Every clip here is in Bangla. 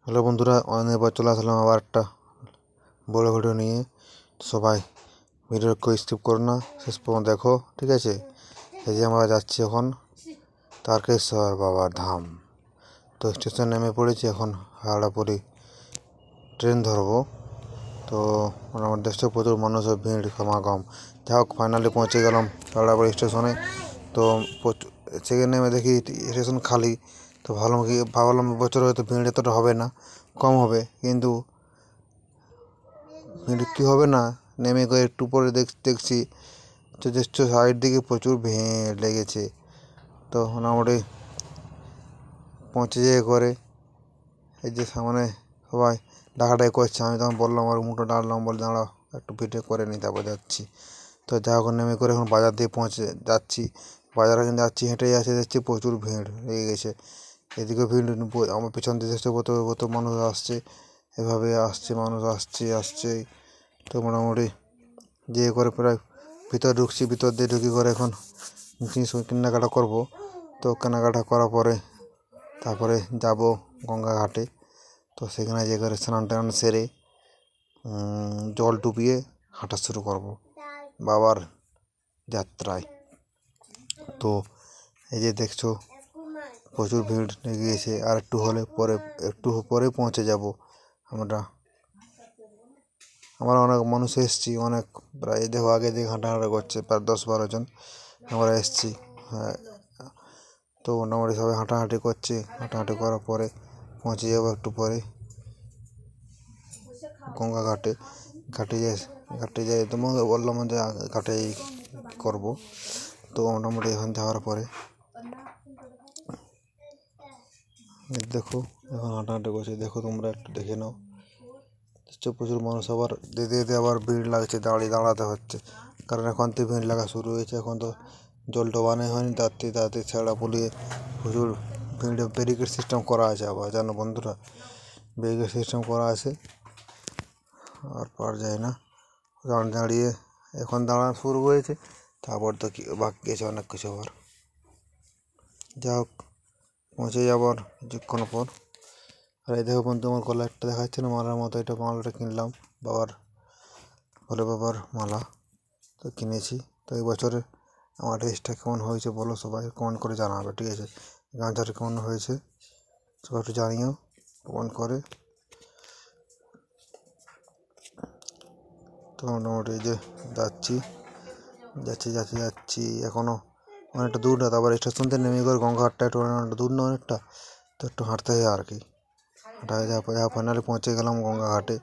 হ্যালো বন্ধুরা, অনেকবার চলে আসলাম আবার একটা বড় ভিডিও নিয়ে। সবাই ভিডিওকে স্কিপ করো না, শেষ পর্যন্ত দেখো, ঠিক আছে। এই যে আমরা যাচ্ছি এখন তারকেশ্বর বাবার ধাম। তো স্টেশন নেমে পড়েছি, এখন হাওড়াপুরি ট্রেন ধরবো। তো আমার দেশে প্রচুর মানুষের ভিড় সমাগম। যাই হোক, ফাইনালি পৌঁছে গেলাম হাওড়াপুরি স্টেশনে। তো সেখানে নেমে দেখি স্টেশন খালি। তো ভাবলাম বছর হয়তো ভিড় এতটা হবে না, কম হবে, কিন্তু ভিড় কী হবে না। নেমে করে একটু পরে দেখছি যথেষ্ট সাইড দিকে প্রচুর ভিড় লেগেছে। তো মোটামুটি পৌঁছে যেয়ে করে এই যে সামনে সবাই ডাকাডাকি করছে। আমি তখন বললাম, আর মুখটা ডাকলাম, বলে দাঁড়াও একটু ভিডিও করে নিই, তারপর যাচ্ছি। তো যা হোক, নেমে করে এখন বাজার দিয়ে পৌঁছে যাচ্ছি। বাজারে কিন্তু যাচ্ছি, হেঁটেই আসে, দেখছি প্রচুর ভিড় লেগে গেছে। এদিকে ভিড়, আমার পিছন দিয়ে দেখতে কত মানুষ আসছে, এভাবে আসছে, মানুষ আসছে। তো মোটামুটি যেয়ে করে প্রায় ভিতর ঢুকছি। ভিতর দিয়ে ঢুকি করে এখন জিনিস কেনাকাটা করবো। তো কেনাকাটা করার পরে তারপরে যাব গঙ্গা ঘাটে। তো সেখানে যে করে স্নান টান সেরে জল ডুবিয়ে হাঁটা শুরু করব বাবার যাত্রায়। তো এই যে দেখছো প্রচুর ভিড় লেগে গিয়েছে, আর একটু পরে পৌঁছে যাব আমরা। অনেক মানুষ এসেছি, অনেক প্রায় দেখো আগে দিকে হাঁটাহাঁটা করছে, প্রায় 10-12 জন আমরা এসেছি। হ্যাঁ, তো মোটামুটি সবাই হাঁটাহাঁটি করছে। হাঁটাহাঁটি করার পরে পৌঁছে যাবো একটু পরে গঙ্গা ঘাটে যাই। তোমাকে বললাম যে ঘাটেই করবো। তো মোটামুটি এখন যাওয়ার পরে দেখো, এখন হাঁটাহাঁটি করছে, দেখো তোমরা একটু দেখে নাও। প্রচুর মানুষ, আবার যেতে আবার ভিড় লাগছে, দাঁড়াতে হচ্ছে, কারণ এখন তো ভিড় লাগা শুরু হয়েছে। এখন তো জল ডোবানো হয়নি, তাড়াতাড়ি ছেঁড়া পুলিয়ে প্রচুর ভিড়। ব্যারিকেড সিস্টেম করা আছে, আবার জানো বন্ধুরা, ব্যারিকেড সিস্টেম করা আছে, আর পার যায় না। দাঁড়িয়ে এখন দাঁড়ানো শুরু হয়েছে, তারপর তো কি বাকি গেছে অনেক কিছু। আবার যা হোক, পৌঁছে যাবার কিছুক্ষণ পর। আর এই দেখো বন্ধু, আমার গলা একটা দেখাচ্ছে না মালার মতো, এটা মালাটা কিনলাম বাবার মালা। তো কিনেছি। তো এই বছরে আমার ড্রেসটা কেমন হয়েছে বলো, সবাই কমেন্ট করে জানাবে, ঠিক আছে। গামছাটা কেমন হয়েছে সবাই একটু জানিও কমেন্ট করে। তো মোটামুটি এই যে যাচ্ছি এখনও অনেকটা দূর না। তারপর স্টেশন থেকে নেমে করে গঙ্গাঘাটটা একটু অনেকটা দূর না, অনেকটা। তো একটু হাঁটতে হয় আর কি। ফাইনালি পৌঁছে গেলাম গঙ্গা ঘাটে।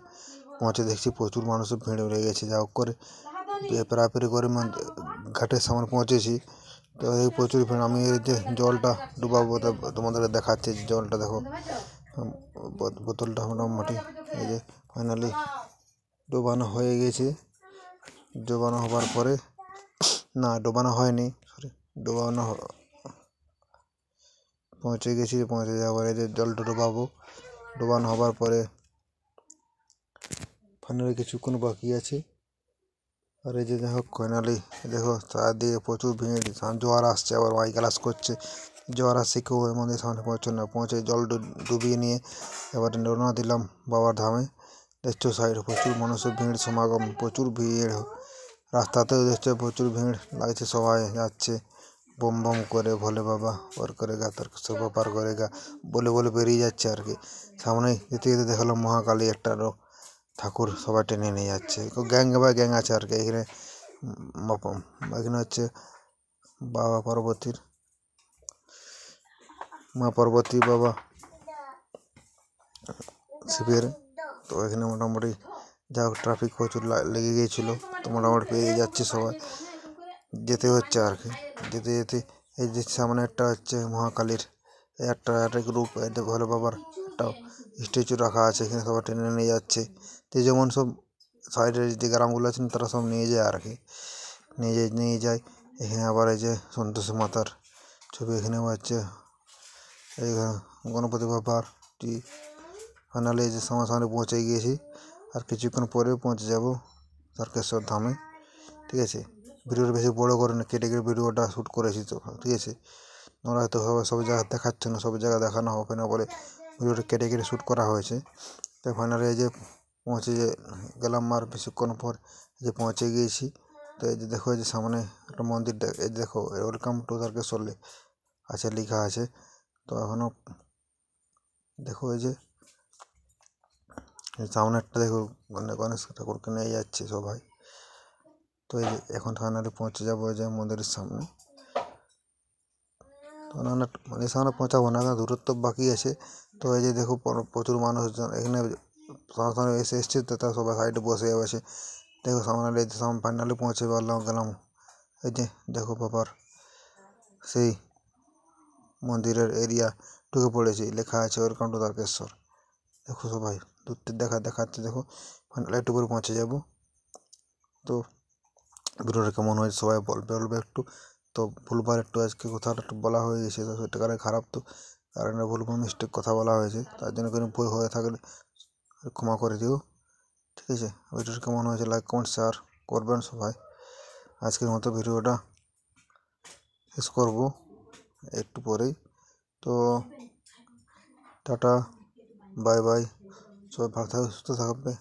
পৌঁছে দেখছি প্রচুর মানুষের ভিড় লেগে গেছে। যা হোক করে পেরাপেরি করে ঘাটের সামনে পৌঁছেছি। তো এই প্রচুর ভিড়। আমি এই যে জলটা ডুবাবো, তোমাদেরকে দেখাচ্ছি। জলটা দেখো, বোতলটা মোটামুটি এই যে ফাইনালি ডোবানো হয়ে গেছে। ডোবানো হবার পরে, না ডোবানো হয়নি, পৌঁছে গেছি। পৌঁছে যাওয়ার এই যে জলটা ডোবানো হবার পরে ফাইনালি কিছুক্ষণ বাকি আছে। আর এই যে দেখো ফাইনালি দেখো চারদিকে প্রচুর ভিড়, জোয়ার আসছে, আবার মাইক ক্লাস করছে। জোয়ার আসছে, কেউ এর মধ্যে সামনে পৌঁছে না। পৌঁছে জল ডুবিয়ে নিয়ে এবারে রওনা দিলাম বাবার ধামে। দেখছো সাইডে প্রচুর মানুষের ভিড় সমাগম, প্রচুর ভিড়। রাস্তাতেও দেখছো প্রচুর ভিড় লাগছে, সবাই যাচ্ছে বম বম করে, ভোলে বাবা পার করেগা, তারকেশ্বর বাবা পার করেগা বলে বেরিয়ে যাচ্ছে আর কি। সামনে যেতে যেতে দেখালাম মহাকালী একটা ঠাকুর, সবাই টেনে নিয়ে যাচ্ছে। গ্যাং আছে আর কি। এখানে হচ্ছে বাবা মা পার্বতী বাবা শিবের। তো এখানে মোটামুটি যা হোক ট্রাফিক প্রচুর লেগে গিয়েছিলো। তো মোটামুটি পেরিয়ে যাচ্ছে, সবাই যেতে হচ্ছে আর কি। যেতে এই যে সামনে একটা হচ্ছে মহাকালীর একটা গ্রুপ, এতে ভোলে বাবার একটা স্ট্যাচু রাখা আছে, এখানে সবাই টেনে নিয়ে যাচ্ছে। তো যেমন সব সাইডের যে গ্রামগুলো আছেন তারা সব নিয়ে যায় আর কি, নিয়ে যায়। এখানে আবার এই যে সন্তোষী মাতার ছবি, এখানে হচ্ছে এই গণপতি বাবার। ফাইনালি এই যে সামনে পৌঁছে গিয়েছি, আর কিছুক্ষণ পরে পৌঁছে যাব তারকেশ্বর ধামে, ঠিক আছে। ভিডিওটা বেশি বড় করে না, কেটে ভিডিওটা শ্যুট করেছি তো, ঠিক আছে। তোমরা হয়তো সব জায়গা দেখাচ্ছে না, সব জায়গা দেখানো হবে না বলে ভিডিওটা কেটে কেটে শ্যুট করা হয়েছে। তো ফাইনালি এই যে পৌঁছে গেলাম আর বেশিক্ষণ পর এই যে পৌঁছে গিয়েছি। তো এই যে দেখো এই যে সামনে একটা মন্দির, এই দেখো ওয়েলকাম টু তারকেশ্বর আছে, লেখা আছে। তো এখনও দেখো এই যে সামনে একটা দেখো গণেশ ঠাকুরকে নিয়ে যাচ্ছে সবাই। তো এই যে এখন ফাইনালি পৌঁছে যাবো এই যে মন্দিরের সামনে। তো মন্দিরের সামনে পৌঁছাবো না, কারণ দূরত্ব বাকি আছে। তো এই যে দেখো প্রচুর মানুষজন এখানে সামনে এসছে, তো তারা সবাই সাইডে বসে আছে। দেখো সামনে ফাইনালি পৌঁছে গেলাম। এই যে দেখো বাবার সেই মন্দিরের এরিয়া ঢুকে পড়েছি, লেখা আছে ওয়েলকাম টু তারকেশ্বর। দেখো সবাই দূরটি দেখাচ্ছে। দেখো ফাইনালি একটু করে পৌঁছে যাব। তো ভিডিওটা কেমন হয়েছে সবাই বলবে একটু। তো ভুলবার একটু আজকে কথাটা একটু বলা হয়ে গেছে, তো সেটা কারণে খারাপ, তো কারণে ভুলবার মিস্টেক কথা বলা হয়েছে, তার জন্য কোনো ভুল হয়ে থাকলে ক্ষমা করে দিও, ঠিক আছে। ভিডিওটা কেমন হয়েছে লাইক কমেন্ট শেয়ার করবেন সবাই। আজকের মতো ভিডিওটা শেষ করবো একটু পরেই। তো টাটা, বাই বাই, সবাই ভালো থাকবে, সুস্থ থাকবে।